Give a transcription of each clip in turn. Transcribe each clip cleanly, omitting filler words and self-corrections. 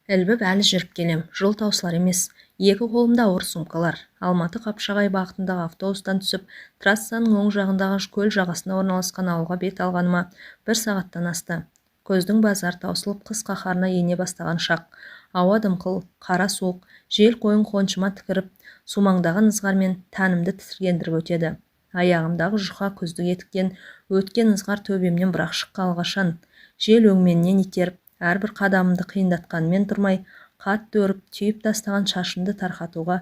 Ілбіп әлі жүріп келем, жол таусылар емес. Екі қолымда ауыр сумкалар. Алматы-Қапшағай бағытындағы автобустан түсіп, трассаның оң жағындағы көл жағасына орналасқан ауылға бет алғаныма 1 сағаттан асты. Көздің базар таусылып қыс қаһарына ене бастаған шақ. Ауа дымқыл, қара суық, жел қойын қоншыма тікіріп, сумаңдаған ызғармен тәнімді тітіргендіріп өтеді. Аяғымдағы жұқа күздік етіктен өткен ызғар төбемнен бірақ шыққалы қашан. Жел өңменнен итеріп, әрбір қадамымды қиындатқанмен тұрмай, қатты өріп түйіп тастаған шашымды тарқатуға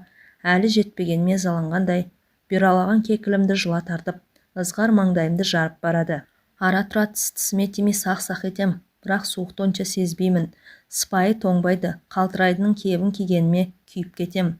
әлі жетпеген мезаланғандай, бұралаған кекілімді жыла тартып, ызғар маңдайымды жарып барады. Ара-тұра тісіме тимей сақ-сақ етем, бірақ суықты онша сезбеймін. Сыпайы тоңбайды, қалтырайдының кебін кигеніме күйіп кетем.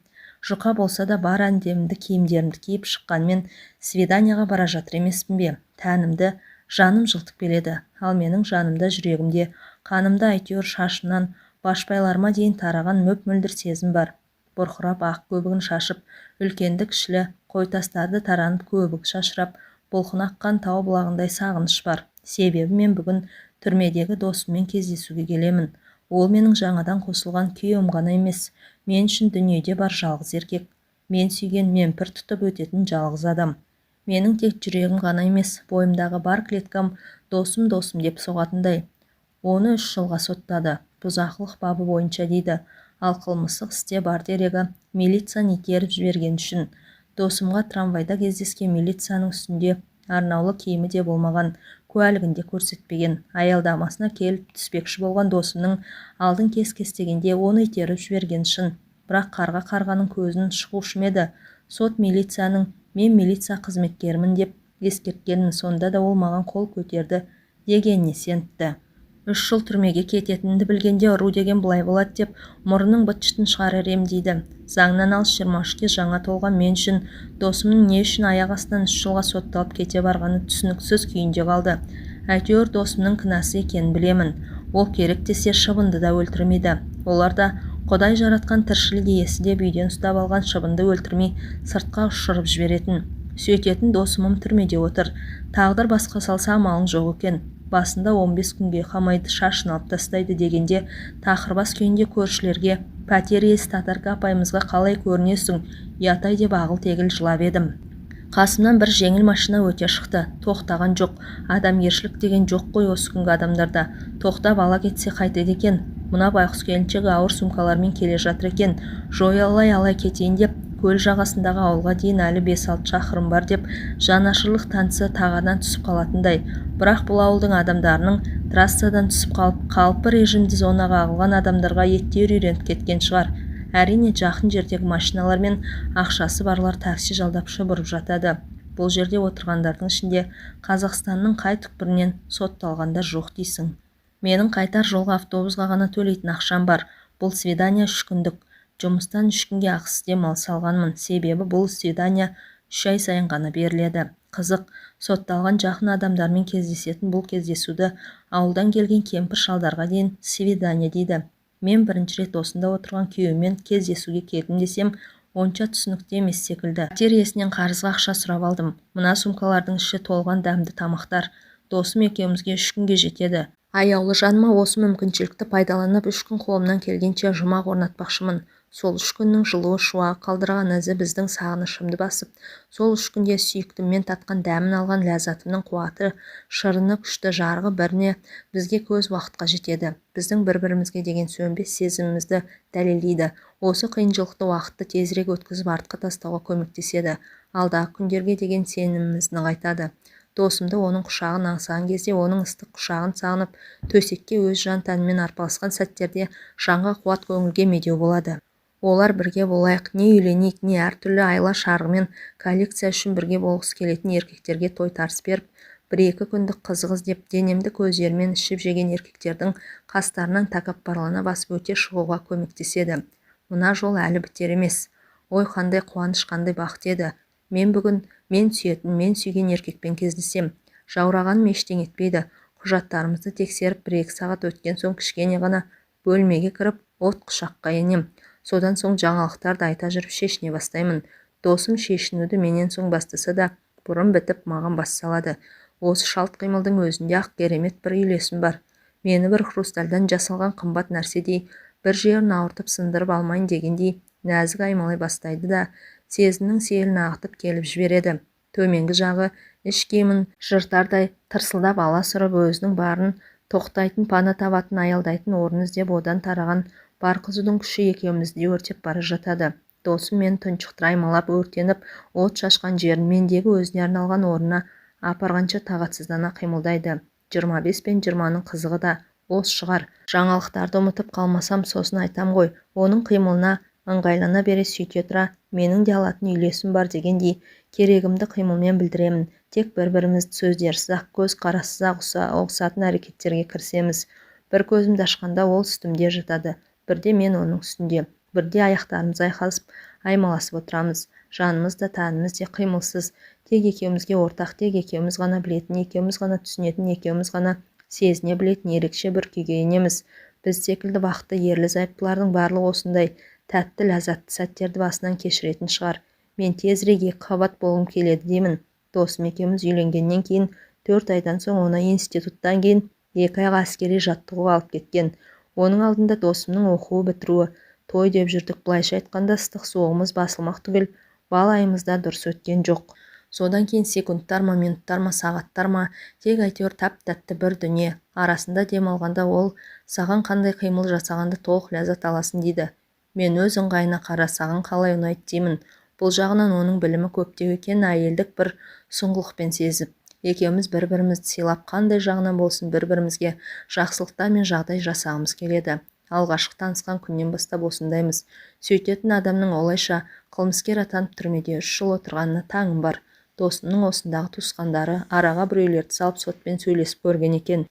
Жұқа болса да бар әндемімді киімдерімді киіп шыққанмен свиданияға бара жатыр емеспін бе? Тәнімді, жаным жылтып келеді, ал менің жанымда, жүрегімде, қанымда әйтеуір шашымнан башпайларыма дейін тараған мөп-мөлдір сезім бар. Бұрқырап ақ көбігін шашып, үлкенді-кішілі қойтастарды таранып көбігі шашырап, бұлқына аққан тау бұлағындай сағыныш бар. Себебі мен бүгін түрмедегі досыммен кездесуге келемін. Ол менің жаңадан қосылған күйеуім ғана емес, мен үшін дүниеде бар жалғыз еркек. Мен сүйген, мен пір тұтып өтетін жалғыз адам. Менің тек жүрегім ғана емес, бойымдағы бар клеткам досым деп соғатындай. Оны 3 жылға соттады. Бұзақылық бабы бойынша дейді. Ал қылмыстық істе бар дерегі милицияны итеріп жіберген үшін. Досымға трамвайда кездескен милицияның үстінде арнаулы киімі де болмаған, куәлігінде көрсетпеген. Аялдамасына келіп түспекші болған досымның алдын кес-кестегенде оны итеріп жіберген шын. Бірақ қарға қарғаның көзін шығушы еді. Сот милицияның мен милиция қызметкерімін деп ескерткенін, сонда да ол маған қол көтерді дегеніне сеніпті. 3 жыл түрмеге кететінді білгенде ұру деген бұлай болады деп мұрынның быт-шытын шығарар ем дейді. Заңнан алыс 23-ке жаңа толған мен үшін досымның не үшін аяқ астынан 3 жылға сотталып кете барғаны түсініксіз күйінде қалды. Әйтеуір досымның кінәсі екенін білемін. Ол керек десе шыбынды да өлтірмейді. Олар да Құдай жаратқан тіршілік иесі деп үйден ұстап алған шыбынды өлтірмей сыртқа ұшырып жіберетін. Сөйтетін досымым түрмеде отыр. Тағдыр басқа салса амалың жоқ екен. Басында 15 күнге қамайды, шашын алып тастайды дегенде тақырбас күйінде көршілерге пәтер иесі Татарка апайымызға қалай көрінесің, ұятай деп ағыл-тегіл жылап едім. Қасымнан бір жеңіл машина өте шықты. Тоқтаған жоқ. Адамгершілік деген жоқ қой осы күнгі адамдарда. Тоқтап ала кетсе қайтеді екен. Мына байқұс келіншегі ауыр сумкалармен келе жатыр екен. Жоялай кетейін деп көл жағасындағы ауылға дейін әлі 5-6 шақырым бар деп жанашырлық танысы тағадан түсіп қалатындай. Бірақ бұл ауылдың адамдарының трассадан түсіп қалып, қалыпы режимді зонаға ағылған адамдарға еттер үйреніп кеткен шығар. Әрине жақын жердегі машиналар мен ақшасы барлар такси жалдап бұрып жатады. Бұл жерде отырғандардың ішінде Қазақстанның қай түкпірінен сотталғандар жоқ дейсің. Менің қайтар жолға автобусқа ғана төлейтін ақшам бар. Бұл свидания 3 күндік. Жұмыстан 3 күнге ақысыз демалыс алғанмын. Себебі бұл свидания 3 ай сайын ғана беріледі. Қызық, сотталған жақын адамдармен кездесетін бұл кездесуді ауылдан келген кемпір шалдарға дейін свидания дейді. Мен бірінші рет осында отырған күйеумен кездесуге келдім десем, онша түсінікті емес секілді. Пәтер иесінен қарызға ақша сұрап алдым. Мына сумкалардың іші толған дәмді тамақтар. Досым екеумізге 3 күнге жетеді. Аяулы жаныма осы мүмкіншілікті пайдаланып 3 күн қолымнан келгенше жұмақ орнатпақшымын. Сол 3 күннің жылуы шуағы қалдырған ізі біздің сағынышымды басып, сол 3 күнде сүйіктіммен татқан дәмін алған ләззатымның қуаты, шырыны күшті жарығы біріне бізге көз уақытқа жетеді. Біздің бір-бірімізге деген сөнбес сезімімізді дәлелдейді. Осы қиыншылықты уақытты тезірек өткізіп артқа тастауға көмектеседі. Алдағы күндерге деген сенімімізді нығайтады. Досымды оның құшағын аңсаған кезде оның ыстық құшағын сағынып, төсекке өз жан тәнімен арпалысқан сәттерде жанға қуат, көңілге медеу болады. Олар бірге болайық, не үйленейік, не әртүрлі айла шарғымен коллекция үшін бірге болғысы келетін еркектерге тойтарыс беріп, 1-2 күндік қызық іздеп, денемді көздерімен ішіп жеген еркектердің қастарынан тәкаппарлана басып өте шығуға көмектеседі. Мына жол әлі бітер емес. Ой, қандай қуаныш, қандай бақыт еді. Мен бүгін мен сүйетін, мен сүйген еркекпен кездесем. Жаурағаным ештеңе етпейді. Құжаттарымызды тексеріп 1-2 сағат өткен соң кішкене ғана бөлмеге кіріп, от құшаққа енем. Содан соң жаңалықтарды айта жүріп шешіне бастаймын. Досым шешінуді менен соң бастаса да, бұрын бітіп маған бас салады. Осы шалт қимылдың өзінде ақ керемет бір үйлесім бар. Мені бір хрустальдан жасалған қымбат нәрседей бір жерін ауыртып сындырып алмайын дегендей нәзік аймалай бастайды да сезімнің селін ағытып келіп жібереді. Төменгі жағы іш киімін жыртардай тырсылдап аласұрып өзінің барын тоқтайтын, пана табатын, аялдайтын орын іздеп одан тараған бар қызудың күші екеумізді өртеп бара жатады. Досым мен тұншықтыра аймалап өртеніп от шашқан жерін мендегі өзіне арналған орнына апарғанша тағатсыздана қимылдайды. 25 пен 20-ның қызығы да осы шығар. Жаңалықтарды ұмытып қалмасам сосын айтам ғой. Оның қимылына ыңғайлана бере сөйте тұра менің де алатын үйлесім бар дегендей керегімді қимылмен білдіремін. Тек бір-бірімізді сөздерсіз-ақ, көз қарассыз-ақ ұғысатын әрекеттерге кірісеміз. Бір көзімді ашқанда ол үстімде жатады, бірде мен оның үстінде. Бірде аяқтарымыз айқасып аймаласып отырамыз. Жанымыз да тәніміз де қимылсыз. Тек екеумізге ортақ, тек екеуміз ғана білетін, екеуміз ғана түсінетін, екеуміз ғана сезіне білетін ерекше бір күйге енеміз. Біз секілді бақытты ерлі-зайыптылардың барлығы осындай тәтті ләззатты сәттерді басынан кешіретін шығар. Мен тезірек 2 қабат болғым келеді деймін. Досым екеуміз үйленгеннен кейін 4 айдан соң оны институттан кейін 2 айға әскери жаттығуға алып кеткен. Оның алдында досымның оқуы бітіруі, той деп жүрдік. Былайша айтқанда ыстық суығымыз басылмақ түгел бал айымызда дұрыс өткен жоқ. Содан кейін секундтар ма, минуттар ма, сағаттар ма, тек әйтеуір тәп-тәтті бір дүние. Арасында дем алғанда ол саған қандай қимыл жасағанды толық ләззат аласын дейді. Мен өз ыңғайына қара, саған қалай ұнайды деймін. Бұл жағынан оның білімі көптеу екен, әйелдік бір сұңғылықпен сезіп. Екеуміз бір-бірімізді сыйлап, қандай жағынан болсын бір-бірімізге жақсылықтар мен жағдай жасағымыз келеді. Алғашқы танысқан күннен бастап осындаймыз. Сөйтетін адамның олайша қылмыскер атанып түрмеде 3 жыл отырғанына таңым бар. Досымның осындағы туысқандары араға біреулерді салып сотпен сөйлесіп көрген екен.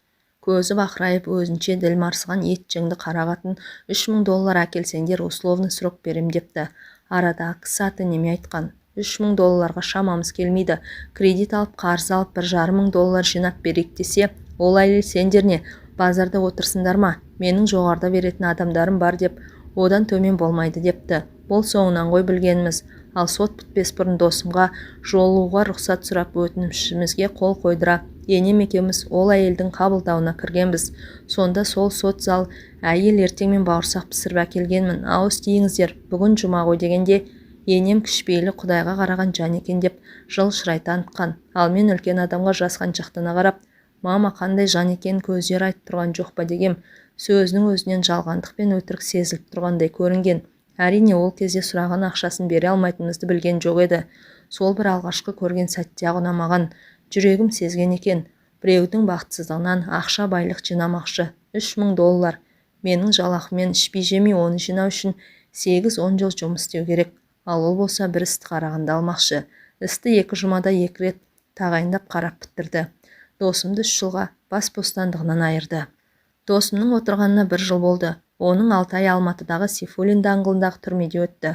Көзі бақырайып, өзінше діл марсыған ет жеңді қарағатын $3000 әкелсеңдер условный срок берем депті. Арадағы кісі аты неме айтқан. $3000 шамамыз келмейді. Кредит алып, қарыз алып $1,500 жинап берейік десе, ол әйел сендер не, базарда отырсыңдар ма? Менің жоғарда беретін адамдарым бар деп, одан төмен болмайды депті. Бұл соңынан ғой білгеніміз. Ал сот бітпес бұрын досымға жолуға рұқсат сұрап өтінішімізге қол қойдыра. Енем екеуміз ол әйелдің қабылдауына кіргенбіз. Сонда сол сот зал әйел ертеңмен бауырсақ пісіріп әкелгенмін. Ауыз тиіңіздер, бүгін жұма ғой дегенде енем кішіпейлі Құдайға қараған жан екен деп жыл шырай танытқан. Ал мен үлкен адамға жасқаншақтана қарап, мама қандай жан екен көздері айтып тұрған жоқ па дегем. Сөзінің өзінен жалғандық пен өтірік сезіліп тұрғандай көрінген. Әрине ол кезде сұраған ақшасын бере алмайтынымызды білген жоқ еді. Сол бір алғашқы көрген сәтте-ақ ұнамаған. Жүрегім сезген екен. Біреудің бақытсыздығынан ақша байлық жинамақшы. $3000. Менің жалақымен ішпей жемей оны жинау үшін 8-10 жыл жұмыс істеу керек. Ал ол болса бір істі қарағанда алмақшы. Істі 2 жұмада 2 рет тағайындап қарап бітірді. Досымды 3 жылға бас бостандығынан айырды. Досымның отырғанына 1 жыл болды. Оның 6 ай Алматыдағы Сейфуллин даңғылындағы түрмеде өтті.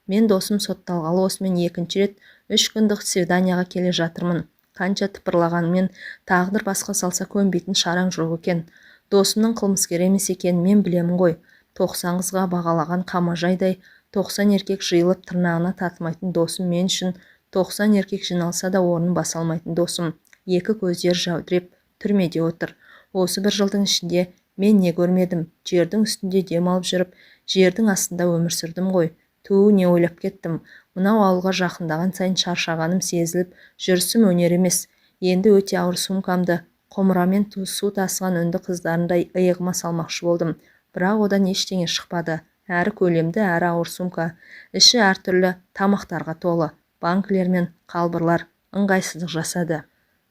Мен досым сотталғалы осымен 2-ші рет 3 күндік свиданияға келе жатырмын. Қанша тыпырлағанмен тағдыр басқа салса көнбейтін шараң жоқ екен. Досымның қылмыскер емес екенін мен білемін ғой. 90 қызға бағалаған қамажайдай 90 еркек жиылып тырнағына татымайтын досым мен үшін 90 еркек жиналса да орнын баса алмайтын досым. 2 көздер жәудіреп түрмеде отыр. Осы 1 жылдың ішінде мен не көрмедім. Жердің үстінде дем алып жүріп, жердің астында өмір сүрдім ғой. Не ойлап кеттім. Мынау ауылға жақындаған сайын шаршағаным сезіліп, жүрісім өнер емес. Енді өте ауыр сумкамды құмырамен су тасыған үнді қыздарындай иығыма салмақшы болдым. Бірақ одан ештеңе шықпады. Әрі көлемді, әрі ауыр сумка. Іші әртүрлі тамақтарға толы. Банкілер мен қалбырлар ыңғайсыздық жасады.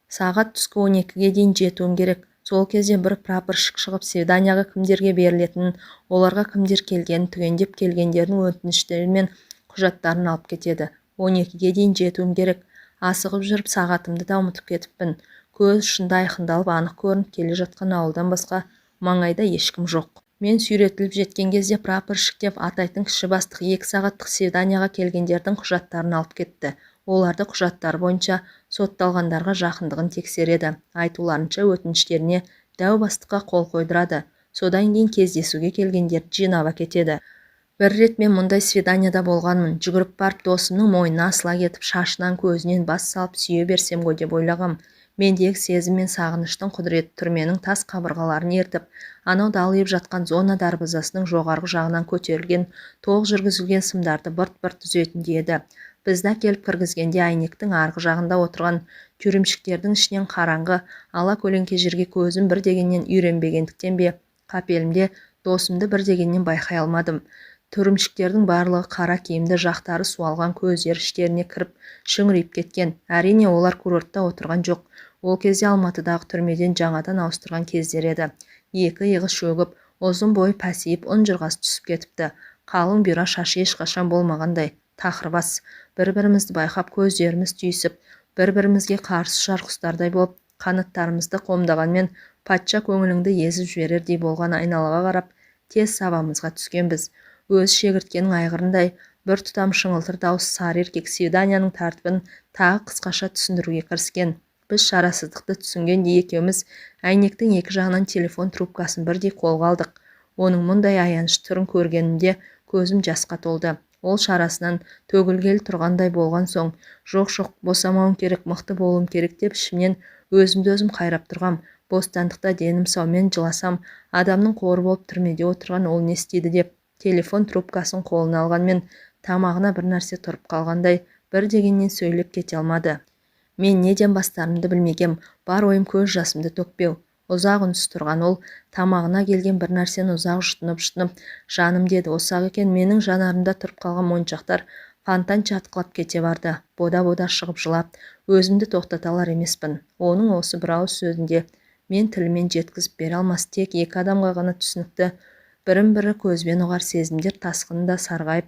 Сағат түскі 12-ге дейін жетуім керек. Сол кезде бір прапорщик шығып свиданияға кімдерге берілетінін, оларға кімдер келгенін түгендеп келгендердің өтініштері мен құжаттарын алып кетеді. 12-ге дейін жетуім керек. Асығып жүріп сағатымды да ұмытып кетіппін. Көз ұшында айқындалып анық көрініп келе жатқан ауылдан басқа маңайда ешкім жоқ. Мен сүйретіліп жеткен кезде прапорщик деп атайтын кіші бастық 2 сағаттық свиданияға келгендердің құжаттарын алып кетті. Оларды құжаттар бойынша сотталғандарға жақындығын тексереді. Айтуларынша өтініштеріне дәу бастыққа қол қойдырады. Содан кейін кездесуге келгендерді жинап әкетеді. Бір рет мен мұндай свиданияда болғанмын. Жүгіріп барып досымның мойнына асыла кетіп, шашынан көзінен бас салып сүйе берсем ғой деп ойлағам. Мендегі сезім мен сағыныштың құдіреті түрменің тас қабырғаларын ертіп, анау далиып жатқан зона дарбазасының жоғарғы жағынан көтерілген, толық жүргізілген сымдарды бырт-бырт түзетіндей еді. Бізді әкеліп кіргізгенде әйнектің арғы жағында отырған тюремщиктердің ішінен қараңғы, ала көлеңке жерге көзім бір дегеннен үйренбегендіктен бе, қапелімде досымды бір дегеннен байқай алмадым. Түрімшіктердің барлығы қара киімді, жақтары суалған, көздері іштеріне кіріп шүңірейіп кеткен. Әрине олар курортта отырған жоқ. Ол кезде Алматыдағы түрмеден жаңадан ауыстырған кездер еді. Екі иығы шөгіп, ұзын бойы пәсейіп, ұнжырғасы түсіп кетіпті. Қалың бұйра шашы ешқашан болмағандай тақырбас. Бір-бірімізді байқап көздеріміз түйісіп, бір-бірімізге қарсы шарқұстардай болып, қанаттарымызды қомдағанмен патша көңіліңді езіп жіберердей болған айналаға қарап тез сабамызға түскенбіз. Өз шегірткенің айғырындай бір тұтам шыңылтыр дауыс сары еркек свиданияның тәртібін тағы қысқаша түсіндіруге кіріскен. Біз шарасыздықты түсінгендей екеуміз әйнектің екі жағынан телефон трубкасын бірдей қолға алдық. Оның мұндай аянышты түрін көргенімде көзім жасқа толды. Ол шарасынан төгілгелі тұрғандай болған соң, жоқ, босамауым керек, мықты болуым керек деп ішімнен өзімді өзім қайрап тұрғам. Бостандықта денім саумен жыласам, адамның қоры болып түрмеде отырған ол не істейді деп, телефон трубкасын қолына алғанмен тамағына бір нәрсе тұрып қалғандай бір дегеннен сөйлеп кете алмады. Мен неден бастарымды білмегем, бар ойым көз жасымды төкпеу. Ұзақ үнсіз тұрған ол, тамағына келген бір нәрсені ұзақ жұтынып, жаным деді. Осақ екен, менің жанарымда тұрып қалған моншақтар фонтан атқылап кете барды. Бода-бода шығып жылап, өзімді тоқтата алар емеспін. Оның осы бір ауыз сөзінде мен тілімен жеткізіп бере алмас, тек екі адамға ғана түсінікті, бірін-бірі көзбен ұғар сезімдер тасқынында сарғайып,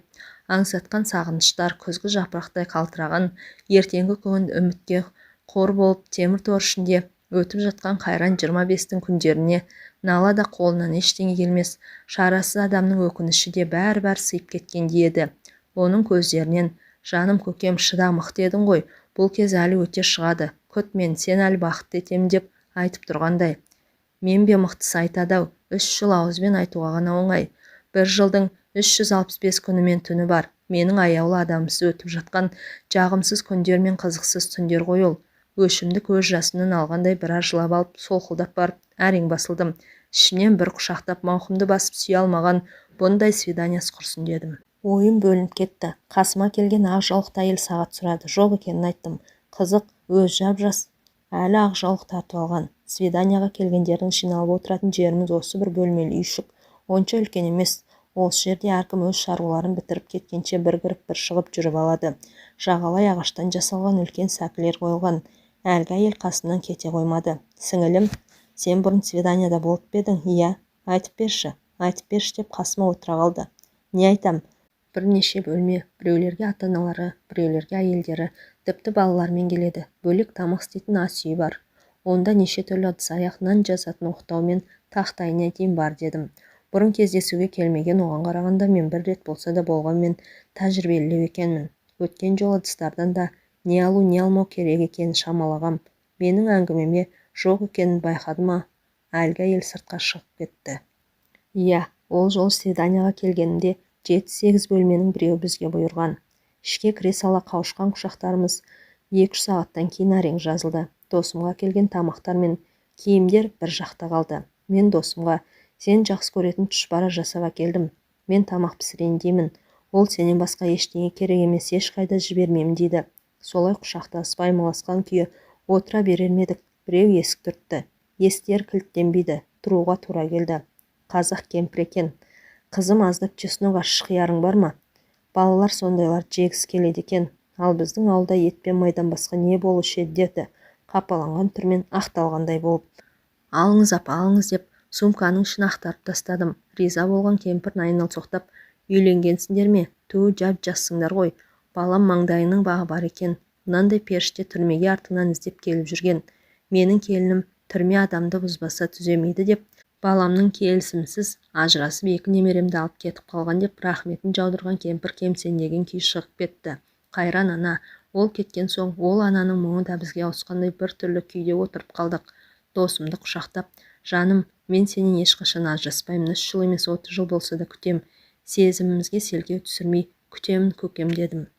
аңсатқан сағыныштар күзгі жапырақтай қалтыраған, ертеңгі күн үмітке қор болып темір тор ішінде өтіп жатқан қайран 25-тің күндеріне нала да қолынан ештеңе келмес, шарасыз адамның өкініші де бәрі сыйып кеткендей еді. Оның көздерінен жаным көкем шыда, мықты едің ғой, бұл кез әлі өте шығады, күт мен, сен әлі бақытты етемін деп айтып тұрғандай. Мен бе мықтысы айтады-ау, 3 жыл ауызбен айтуға ғана оңай. 1 жылдың 365 күні мен түні бар. Менің аяулы адамсыз өтіп жатқан жағымсыз күндер мен қызықсыз түндер ғой ол. Өшімді көз жасымнан алғандай біраз жылап алып, солқылдап барып, әрең басылдым. Ішімнен бір құшақтап мауқымды басып сүйе алмаған бұндай свиданиясы құрсын дедім. Ойым бөлініп кетті. Қасыма келген ақ жаулықты әйел сағат сұрады. Жоқ екенін айттым. Қызық, өз жап-жас, әлі ақ жаулық тартып алған. Свиданияға келгендердің жиналып отыратын жеріміз осы бір бөлмелі үйшік. Онша үлкен емес. Осы жерде әркім өз шаруаларын бітіріп кеткенше бір кіріп бір шығып жүріп алады. Жағалай ағаштан жасалған үлкен сәкілер қойылған. Әлгі әйел қасымнан кете қоймады. Сіңілім, сен бұрын свиданияда болып па едің? Иә, айтып берші деп қасыма отыра қалды. Не айтам? Бірнеше бөлме, біреулерге ата-аналары, біреулерге әйелдері, тіпті балалармен келеді. Бөлек тамақ істейтін ас үйі бар. Онда неше түрлі ыдыс-аяқ, нан жасатын оқтау мен тақтайына дейін бар дедім. Бұрын кездесуге келмеген, оған қарағанда мен бір рет болса да болғанмен тәжірибелі екенмін. Өткен жол ыдыстардан да не алу не алмау керек екенін шамалағам. Менің әңгімеме жоқ екенін байқады ма? Әлгі әйел сыртқа шығып кетті. Иә, ол жол свиданияға келгенімде 7-8 бөлменің біреуі бізге бұйырған. Ішке кіре сала қауышқан құшақтарымыз 2-3 сағаттан кейін әрең жазылды. Досымға келген тамақтар мен киімдер бір жақта қалды. Мен досымға, сен жақсы көретін тұшпара жасап әкелдім. Мен тамақ пісірейін деймін. Ол сенен басқа ештеңе керек емес, ешқайда жібермеймін дейді. Солай құшақтасып аймаласқан күйі отыра берер медік. Біреу есік түртті. Естер кілттенбейді. Тұруға тура келді. Қазақ кемпір екен. Қызым, аздап чеснок ащы қиярың бар ма? Балалар сондайлар жегісі келеді екен. Ал біздің ауылда ет пен майдан басқа не болушы еді деді, қапаланған түрмен ақталғандай болып. Алыңыз апа, алыңыз деп сумканың ішін ақтарып тастадым. Риза болған кемпір айналсоқтап, үйленгенсіңдер ме? Ту, жап-жассыңдар ғой. Балам, маңдайының бағы бар екен. Мынандай періште түрмеге артыңнан іздеп келіп жүрген. Менің келінім түрме адамды бұзбаса түземейді деп, баламның келісімсіз ажырасып екі немеремді алып кетіп қалған деп рахметін жаудырған кемпір кемсеңдеген күй шығып кетті. Қайран ана, ол кеткен соң ол ананың мұңы да бізге ауысқандай бір түрлі күйде отырып қалдық. Досымды құшақтап, жаным, мен сенен ешқашан ажыраспаймын, 3 жыл емес 30 жыл болса да күтем. Сезімімізге селкеу түсірмей күтемін көкем дедім.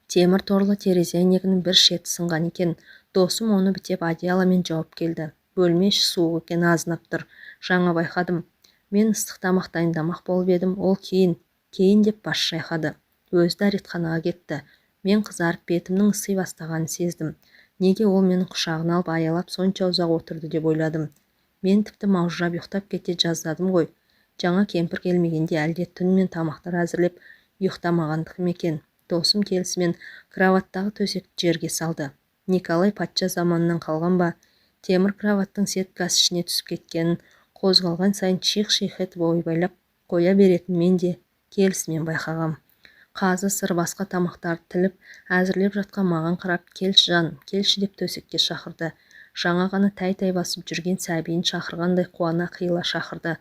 Темір торлы терезе әйнегінің бір шеті сынған екен. Досым оны бітеп одеяломен жауып келді. Бөлме іші суық екен, азынап тұр. Жаңа байқадым. Мен ыстық тамақ дайындамақ болып едім, ол кейін деп бас шайқады. Өзі дәретханаға кетті. Мен қызарып бетімнің ыси бастағанын сездім. Неге ол менің құшағына алып аялап сонша ұзақ отырды деп ойладым. Мен тіпті маужырап ұйықтап кете жаздадым ғой. Жаңа кемпір келмегенде әлде түн мен тамақтар әзірлеп ұйықтамағандық екен. Досым келісімен кроваттағы төсекті жерге салды. Николай патша заманынан қалған ба, темір кроваттың сеткасы ішіне түсіп кеткенін, қозғалған сайын шиқ-шиқ етіп ойбайлап қоя беретін мен де келісімен байқағам. Қазы сыр басқа тамақтарды тіліп әзірлеп жатқан маған қарап, келші жаным, келші деп төсекке шақырды. Жаңа ғана тәй-тәй басып жүрген сәбиін шақырғандай қуана қиыла шақырды.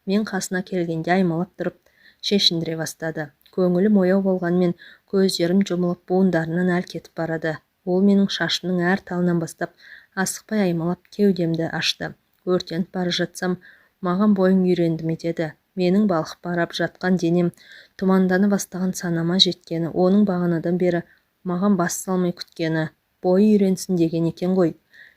Мен қасына келгенде аймалап тұрып шешіндіре бастады. Көңілім ояу болғанмен көздерім жұмылып буындарынан әл кетіп барады. Ол менің шашымның әр талынан бастап асықпай аймалап кеудемді ашты. Өртеніп бара жатсам, маған бойың үйренді ме деді. Менің балқып барап жатқан денем тұманданы бастаған санама жеткені, оның бағанадан бері маған бас салмай күткені, бойы үйренсін деген екен ғой.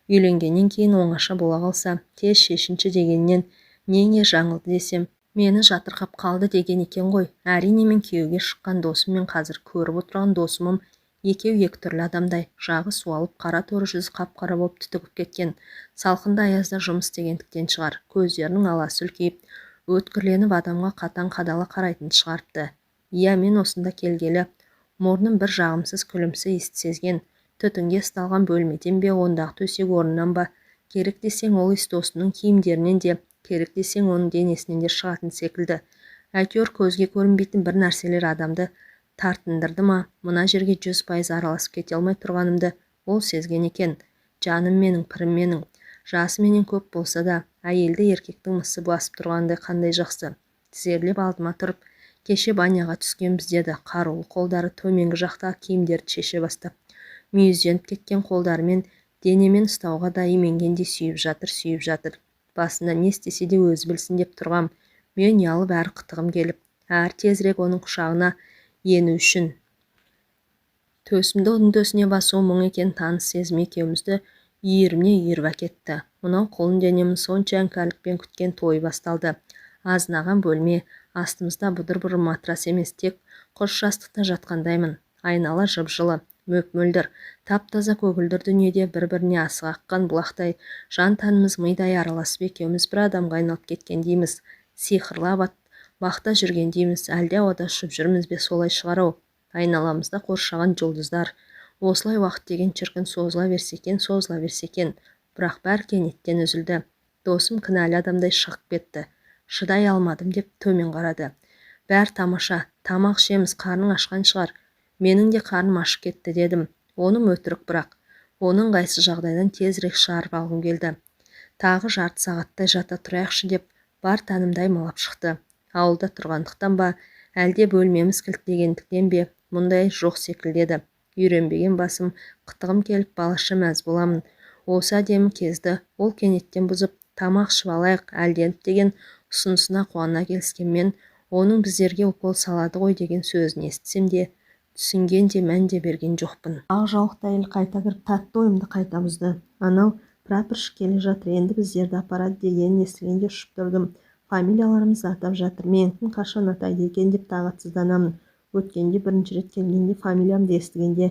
Үйленгеннен кейін оңаша бола қалса, тез шешінші дегеннен неге жаңылды десем, мені жатырқап қалды деген екен ғой. Әрине мен күйеуге шыққан досым мен қазір көріп отырған досымым екеу екі түрлі адамдай. Жағы суалып, қара торы жүзі қап-қара болып түтігіп кеткен. Салқында аязда жұмыс істегендіктен шығар. Көздерінің аласы үлкейіп, өткірленіп адамға қатаң қадала қарайтын шығарыпты. Иә, мен осында келгелі мұрным бір жағымсыз күлімсі иісті сезген. Түтінге ысталған бөлмеден бе, ондағы төсек орнынан ба, керек десең ол иіс досының киімдерінен де, керек десең оның денесінен де шығатын секілді. Әйтеуір көзге көрінбейтін бір нәрселер адамды тартындырды ма, мына жерге 100% араласып кете алмай тұрғанымды ол сезген екен. Жаным менің, пірім менің. Жасы менен көп болса да, әйелді еркектің мысы басып тұрғандай қандай жақсы. Тізерлеп алдыма тұрып, кеше баняға түскенбіз деді. Қарулы қолдары төменгі жақтағы киімдерді шеше бастап, мүйізденіп кеткен қолдарымен денемен ұстауға да именгенде сүйіп жатыр. Басында не істесе де өзі білсін деп тұрғам. Мен ұялып әрі қытығым келіп, әрі тезірек оның құшағына ену үшін. Төсімді оның төсіне басуы мұң екен, таныс сезім екеумізді үйірімне үйіріп әкетті. Мынау қолын денемін сонша іңкәрлікпен күткен тойы басталды. Азынаған бөлме, астымызда бұдыр-бұдыр матрас емес, тек құс жастықта жатқандаймын. Айнала жып-жылы, мөп-мөлдір, тап-таза көгілдір дүниеде бір-біріне асыға аққан бұлақтай, жан тәніміз мидай араласып екеуміз бір адамға айналып кеткендейміз. Сиқырлап бақта жүргендейміз, әлде ауада ұшып жүрміз бе, солай шығар-ау. Айналамызда қоршаған жұлдыздар. Осылай уақыт деген шіркін созыла берсе екен, бірақ бәрі кенеттен үзілді. Досым кінәлі адамдай шығып кетті. Шыдай алмадым деп төмен қарады. Бәрі тамаша, тамақ ішеміз, қарның ашқан шығар. Менің де қарным ашып кетті дедім. Оның өтірік, бірақ оның ыңғайсыз жағдайдан тезірек шығарып алғым келді. Тағы жарты сағаттай жата тұрайықшы деп бар тәнімді аймалап шықты. Ауылда тұрғандықтан ба, әлде бөлмеміз кілттегендіктен бе, мұндай жоқ секілдеді. Үйренбеген басым, қытығым келіп балаша мәз боламын. Осы әдемі кезді ол кенеттен бұзып, тамақ ішіп алайық әлденіп деген ұсынысына қуана келіскенмен, оның біздерге укол салады ғой деген сөзін естісем де, түсінген де мән де берген жоқпын. Ақ жаулықты әйел қайта кіріп тәтті ойымды қайта бұзды. Анау прапорщик келе жатыр, енді біздерді апарады дегенін естігенде ұшып тұрдым. Фамилияларымызды атап жатыр, менікін қашан атайды екен деп тағатсызданамын. Өткенде бірінші рет келгенде фамилиямды естігенде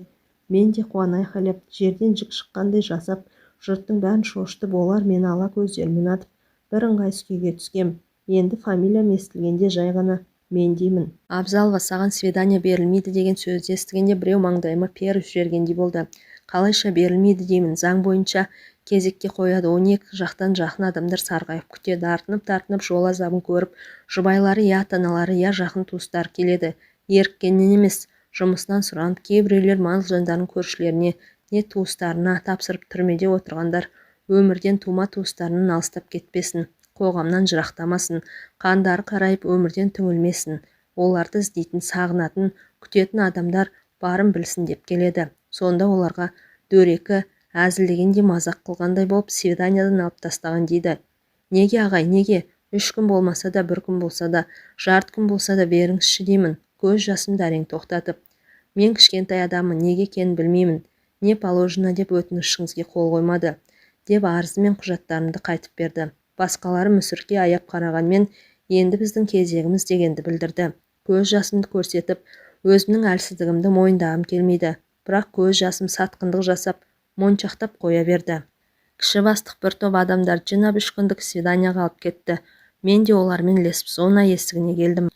мен де қуана айқайлап, жерден жік шыққандай жасап, жұрттың бәрін шошытып, олар мені ала көздерімен атып, бір ыңғайсыз күйге түскем. Енді фамилиям естілгенде жай ғана мен деймін. Абзалова, саған свидание берілмейді деген сөзді естігенде біреу маңдайыма періп жібергендей болды. Қалайша берілмейді деймін, заң бойынша кезекке қояды. 12 жақтан жақын адамдар сарғайып күтеді. Артынып-тартынып жол азабын көріп, жұбайлары я ата-аналары я жақын туыстар келеді. Еріккеннен емес, жұмысынан сұранып, кейбіреулер мал жандарын көршілеріне не туыстарына тапсырып, түрмеде отырғандар өмірден тума туыстарынан алыстап кетпесін, қоғамнан жырақтамасын, қандары қарайып өмірден түңілмесін, оларды іздейтін, сағынатын, күтетін адамдар барын білсін деп келеді. Сонда оларға дөрекі, әзілдегенде мазақ қылғандай болып свиданиядан алып тастаған дейді. Неге ағай, неге? 3 күн болмаса да, 1 күн болса да, жарты күн болса да беріңізші деймін. Көз жасымды әрең тоқтатып. Мен кішкентай адаммын, неге екенін білмеймін. не положено деп өтінішіңізге қол қоймады, деп арызы мен құжаттарымды қайтып берді. Басқалары мүсірке аяп қарағанмен, енді біздің кезегіміз дегенді білдірді. Көз жасымды көрсетіп, өзімнің әлсіздігімді мойындағым келмейді. Бірақ көз жасым сатқындық жасап, моншақтап қоя берді. Кіші бастық бір топ адамдар жинап 3 күндік свиданияға алып кетті. Мен де олармен ілесіп зона есігіне келдім.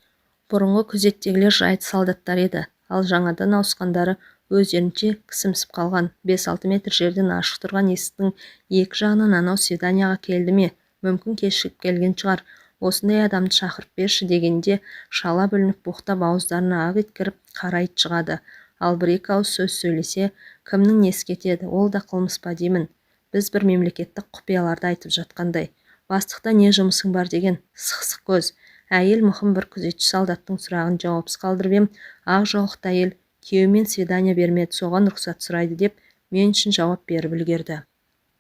Бұрынғы күзеттегілер жайты солдаттар еді, ал жаңадан ауысқандары өздерінше кісімсіп қалған. 5-6 метр жерден ашық тұрған есіктің екі жағынан анау свиданияға келді ме? Мүмкін кешігіп келген шығар. Осындай адамды шақырып берші дегенде шала бүлініп боқтап ауыздарына ақ ит кіріп қара ит шығады. Ал бір-екі ауыз сөз сөйлесе, кімнің несі кетеді, ол да қылмыс па деймін. Біз бір мемлекеттік құпияларды айтып жатқандай. Бастықта не жұмысың бар деген сықсық көз. Әйел мұқым бір күзетші солдаттың сұрағын жауапсыз қалдырып ем, ақ жаулықты әйел күйеуімен свидания бермеді, соған рұқсат сұрайды деп мен үшін жауап беріп үлгерді.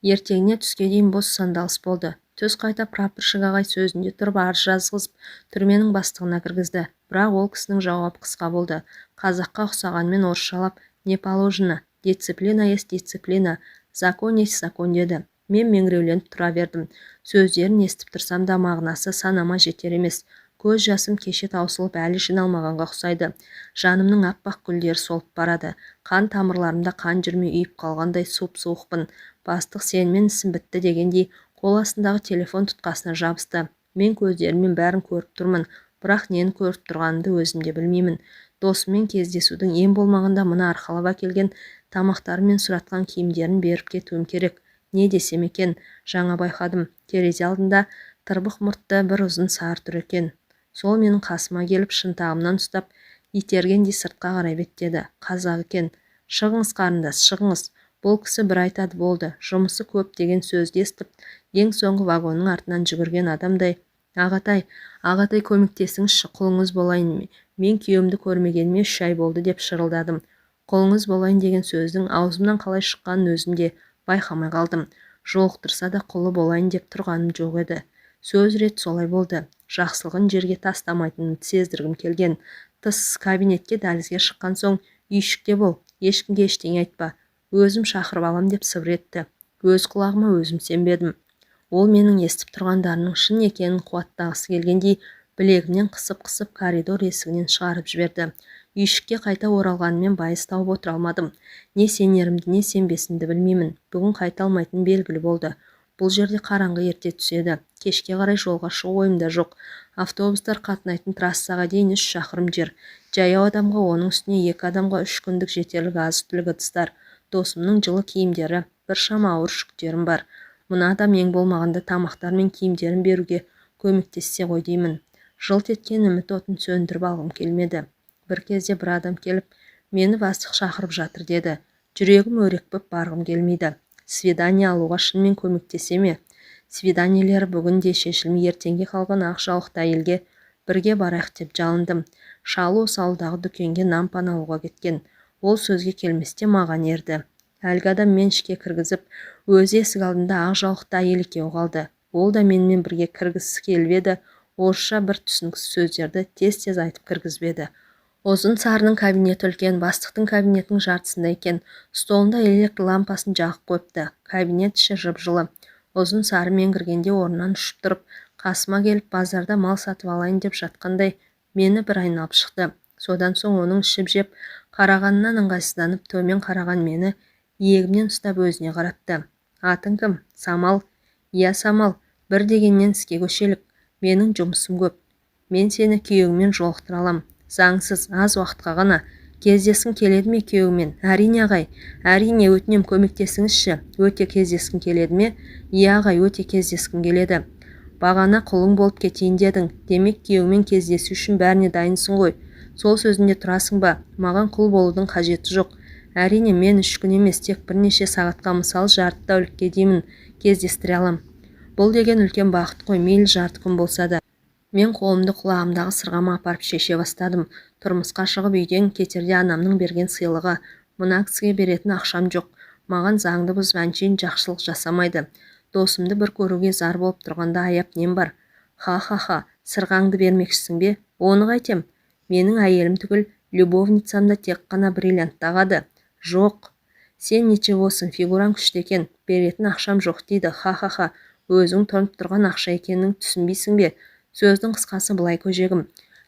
Ертеңіне түске дейін бос сандалыс болды. Түс қайта прапорщик ағай сөзінде тұрып арыз жазғызып түрменің бастығына кіргізді. Бірақ ол кісінің жауабы қысқа болды. Қазаққа ұқсағанмен орысшалап не положено, дисциплина есть дисциплина, закон есть закон деді. Мен меңірейленіп тұра бердім. Сөздерін естіп тұрсам да мағынасы санама жетер емес. Көз жасым кеше таусылып әлі жиналмағанға ұқсайды. Жанымның аппақ гүлдері солып барады. Қан тамырларымда қан жүрмей үйіп қалғандай суып-суықпын. Бастық сенімен ісім бітті дегендей қол астындағы телефон тұтқасына жабысты. Мен көздеріммен бәрін көріп тұрмын, бірақ нені көріп тұрғанымды өзім де білмеймін. Досыммен кездесудің ең болмағанда мына арқалап әкелген тамақтары мен сұратқан киімдерін беріп кетуім керек. Не десем екен, жаңа байқадым. Терезе алдында тырбық мұртты бір ұзын сары тұр екен. Сол менің қасыма келіп шынтағымнан ұстап, итергендей сыртқа қарай беттеді. Қазақ екен. Шығыңыз қарындас, шығыңыз. Бұл кісі бір айтады болды. Жұмысы көп деген сөзді естіп, ең соңғы вагонның артынан жүгірген адамдай, ағатай көмектесіңізші, құлыңыз болайын. Мен күйеуімді көрмегеніме 3 ай болды деп шырылдадым. Құлыңыз болайын деген сөздің аузымнан қалай шыққанын өзім де байқамай қалдым. Жолықтырса да құлы болайын деп тұрғаным жоқ еді. Сөз рет солай болды. Жақсылығын жерге тастамайтынын сездіргім келген. Тыс кабинетке дәлізге шыққан соң, үйшікте бол, ешкімге ештеңе айтпа. Өзім шақырып алам деп сыбыр етті. Өз құлағыма өзім сенбедім. Ол менің естіп тұрғандарының шын екенін қуаттағысы келгендей білегімнен қысып-қысып коридор есігінен шығарып жіберді. Үйшікке қайта оралғанымен байыз тауып отыра алмадым. Не сенерімді, не сенбесімді білмеймін. Бүгін қайта алмайтын белгілі болды. Бұл жерде қараңғы ерте түседі. Кешке қарай жолға шығу ойымда жоқ. Автобустар қатынайтын трассаға дейін 3 шақырым жер. Жаяу адамға оның үстіне 2 адамға 3 күндік жетерлік азық-түлік ыдыстар. Досымның жылы киімдері, бір шама ауыр жүктерім бар. Мына адам ең болмағанда тамақтар мен киімдерін беруге көмектессе ғой деймін. Жылт еткен үміт отын сөндіріп алғым келмеді. Бір кезде бір адам келіп, мені бастық шақырып жатыр деді. Жүрегім өрекпіп барғым келмейді. Свидания алуға шынымен көмектесе ме? Свиданиялері бүгін де шешілмей ертеңге қалған ақ жаулықты әйелге бірге барайық деп жалындым. Шалы осы ауылдағы дүкенге нан-пан алуға кеткен. Ол сөзге келместе маған ерді. Әлгі адам мен ішке кіргізіп, өзі есік алдында ақ жаулықты әйел екеуі қалды. Ол да менімен бірге кіргізісі келіп еді, орысша бір түсініксіз сөздерді тез-тез айтып кіргізбеді. Ұзын сарының кабинеті үлкен, бастықтың кабинетінің жартысында екен. Столында электр лампасын жағып қойыпты. Кабинет іші жып-жылы. Ұзын сары мен кіргенде орнынан ұшып тұрып, қасыма келіп базарда мал сатып алайын деп жатқандай мені бір айналып шықты. Содан соң оның ішіп-жеп қарағанынан ыңғайсызданып төмен қараған мені иегімнен ұстап өзіне қаратты. Атың кім? Самал. Иә, Самал. Бір дегеннен іске көшелік. Менің жұмысым көп. Мен сені күйеуіңмен жолықтыра алам. Заңсыз, аз уақытқа ғана. Кездескің келеді ме күйеуіңмен? Әрине ағай. Әрине, өтінем көмектесіңізші. Өте кездескің келеді ме? Иә ағай, өте кездескім келеді. Бағана құлың болып кетейін дедің. Демек күйеуіңмен кездесу үшін бәріне дайынсың ғой. Сол сөзінде тұрасың ба? Маған құл болудың қажеті жоқ. Әрине, мен 3 күн емес, тек бірнеше сағатқа, мысалы жарты тәулікке деймін кездестіре алам. Бұл деген үлкен бақыт қой, мейлі жарты күн болса да. Мен қолымды құлағымдағы сырғама апарып шеше бастадым. Тұрмысқа шығып үйден кетерде анамның берген сыйлығы. Мына кісіге беретін ақшам жоқ. Маған заңды бұзып әншейін жақсылық жасамайды. Досымды бір көруге зар болып тұрғанда аяп нем бар? Ха-ха-ха, сырғаңды бермекшісің бе? Оны қайтем? Менің әйелім түгіл, любовницамда тек қана бриллиант тағады. Жоқ. Сен ничегосың, фигураң күшті екен, беретін ақшам жоқ дейді, ха-ха-ха, өзің тұнып тұрған ақша екенін түсінбейсің бе? Сөздің қысқасы былай көжегім.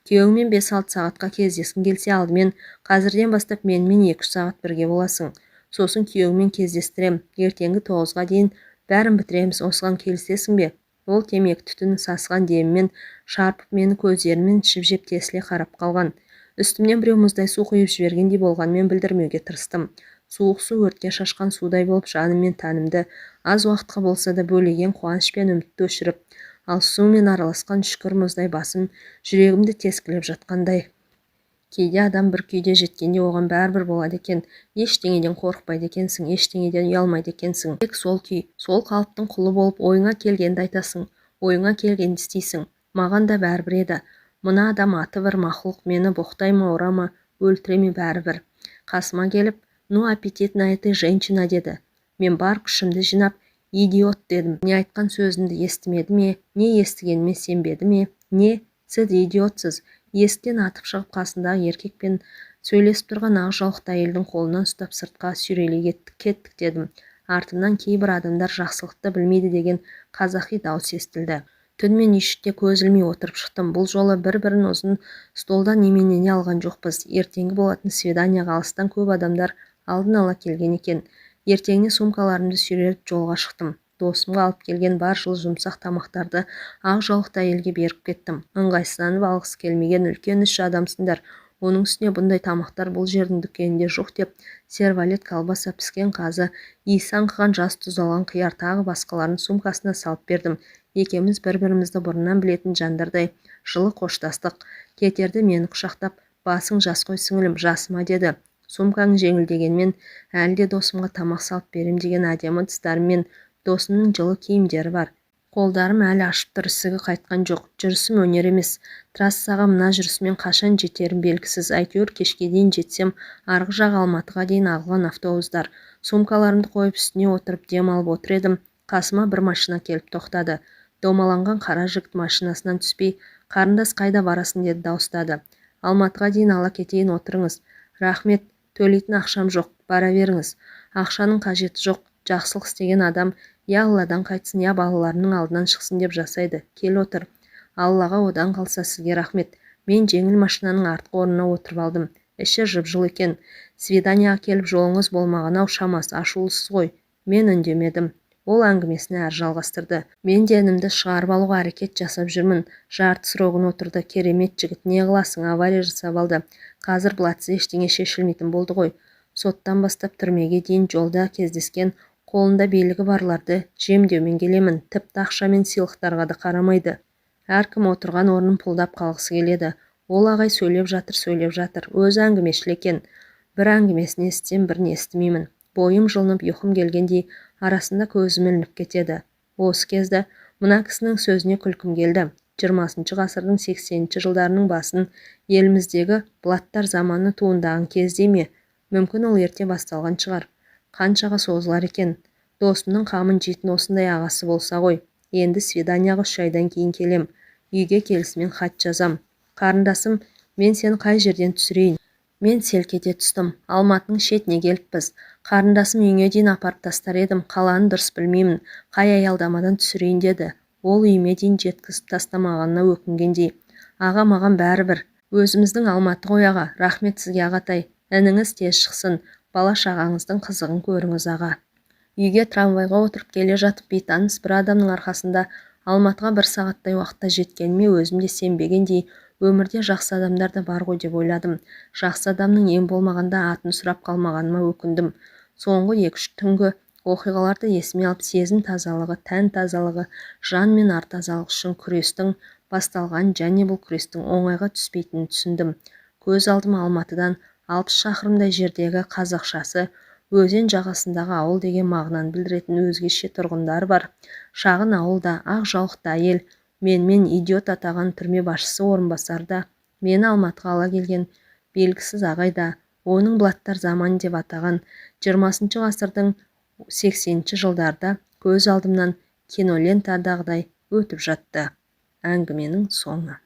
Күйеуіңмен 5-6 сағатқа кездескің келсе алдымен қазірден бастап менімен 2-3 сағат бірге боласың. Сосын күйеуіңмен кездестірем, ертеңгі 9-ға дейін бәрін бітіреміз, осыған келісесің бе? Ол темекі түтіні сасыған демімен шарпып мені көздерімен ішіп-жеп тесіле қарап қалған. Үстімнен біреу мұздай су құйып жібергендей болғанмен білдірмеуге тырыстым. Суық су өртке шашқан судай болып жаным мен тәнімді аз уақытқа болса да бөлеген қуаныш пен үмітті өшіріп, ал сумен араласқан шүкір мұздай басым жүрегімді тескілеп жатқандай. Кейде адам бір күйде жеткенде оған бәрібір болады екен, ештеңеден қорықпайды екенсің, ештеңеден ұялмайды екенсің. Тек сол күй, сол қалыптың құлы болып ойыңа келгенді айтасың, ойыңа келгенді істейсің. Маған да бәрібір еді. Мына адам аты бір мақұлық, мені боқтай ма, ұра ма, өлтіре ме бәрібір. Қасыма келіп, ну аппетитная ты женщина деді. Мен бар күшімді жинап, идиот дедім. Не айтқан сөзімді естімеді ме, не естігеніме сенбеді ме, не, сіз идиотсыз. Есіктен атып шығып қасындағы еркекпен сөйлесіп тұрған ақ жаулықты әйелдің қолынан ұстап сыртқа сүйрелей кеттік дедім. Артымнан кейбір адамдар жақсылықты білмейді деген қазақи дауыс естілді. Түнмен үйшікте көз ілмей отырып шықтым. Бұл жолы бір-бірін ұзын столдан неменене алған жоқпыз. Ертеңгі болатын свиданияға алыстан көп адамдар алдын ала келген екен. Ертеңіне сумкаларымды сүйреліп жолға шықтым. Досымға алып келген бар жыл жұмсақ тамақтарды ақ жаулықты әйелге беріп кеттім. Ыңғайсызданып алғысы келмеген үлкен 3 адамсыңдар. Оның үстіне бұндай тамақтар бұл жердің дүкенінде жоқ деп, сервалет, колбаса, піскен қазы, иісі аңқыған жас тұздалған қияр тағы басқаларын сумкасына салып бердім. Екеуміз бір-бірімізді бұрыннан білетін жандардай жылы қоштастық. Кетерде мені құшақтап, басың жас қой сіңілім, жасыма деді. Сумканың жеңілдегенмен әлі де досымға тамақ салып берем деген әдемі тыстарымен досымның жылы киімдері бар. Қолдарым әлі ашып тұр, ісігі қайтқан жоқ. Жүрісім өнер емес. Трассаға мына жүрісімен қашан жетерім белгісіз. Әйтеуір кешке дейін жетсем, арғы жақ Алматыға дейін ағылған автобустар. Сумкаларымды қойып үстіне отырып дем алып отыр едім. Қасыма бір машина келіп тоқтады. Домаланған қара жігіт машинасынан түспей, қарындас қайда барасың деді дауыстады. Алматыға дейін ала кетейін, отырыңыз. Рахмет, төлейтін ақшам жоқ, бара беріңіз. Ақшаның қажеті жоқ. Жақсылық істеген адам я Алладан қайтсын, я балаларының алдынан шықсын деп жасайды. Кел отыр. Аллаға одан қалса сізге рахмет. Мен жеңіл машинаның артқы орнына отырып алдым. Іші жып-жылы екен. Свиданияға келіп жолыңыз болмаған-ау, шамасы, ашулысыз ғой. Мен үндемедім. Ол әңгімесіне әрі жалғастырды. Мен де інімді шығарып алуға әрекет жасап жүрмін. Жарты сұрағын отырды. Керемет жігіт, не қыласың, авария жасап алды. Қазір бұлатсыз ештеңе шешілмейтін болды ғой. Соттан бастап түрмеге дейін жолда кездескен қолында белгі барларды жемдеумен келемін. Тіпті ақша мен сыйлықтарға да қарамайды. Әркім отырған орнын пұлдап қалғысы келеді. Ол ағай сөйлеп жатыр. Өзі әңгімешіл екен. Бір әңгімесін естісем, бірін естімеймін. Бойым жылынып, ұйқым келгендей, арасында көзім ілініп кетеді. Осы кезде мына кісінің сөзіне күлкім келді. 20 ғасырдың 80 жылдарының басын еліміздегі блаттар заманы туындаған кезде ме? Мүмкін ол ерте басталған шығар. Қаншаға созылар екен. Досымның қамын жейтін осындай ағасы болса ғой. Енді свиданияға 3 айдан кейін келем. Үйге келісімен хат жазам. Қарындасым, мен сені қай жерден түсірейін? Мен селк ете түстім. Алматының шетіне келіппіз. Қарындасым үйіңе дейін апарып тастар едім. Қаланы дұрыс білмеймін. Қай аялдамадан түсірейін деді. Ол үйіме дейін жеткізіп тастамағанына өкінгендей. Аға, маған бәрібір. Өзіміздің Алматы ғой аға. Рахмет сізге ағатай. Ініңіз тез шықсын. Бала шағаңыздың қызығын көріңіз аға. Үйге трамвайға отырып келе жатып бейтаныс бір адамның арқасында Алматыға 1 сағаттай уақытта жеткеніме өзімде сенбегендей, өмірде жақсы адамдар да бар ғой деп ойладым. Жақсы адамның ең болмағанда атын сұрап қалмағаныма өкіндім. Соңғы 2-3 түнгі оқиғаларды есіме алып сезім тазалығы, тән тазалығы, жан мен ар тазалығы үшін күрестің басталған және бұл күрестің оңайға түспейтінін түсіндім. Көз алдыма Алматыдан 60 шақырымдай жердегі қазақшасы, өзен жағасындағы ауыл деген мағынаны білдіретін өзгеше тұрғындары бар. Шағын ауылда ақ жаулықты әйел, менімен идиот атаған түрме басшысы орынбасарда, мені Алматыға ала келген белгісіз ағайда, оның блаттар заманы деп атаған 20 ғасырдың 80 жылдарда көз алдымнан кинолентадағыдай өтіп жатты. Әңгіменің соңы.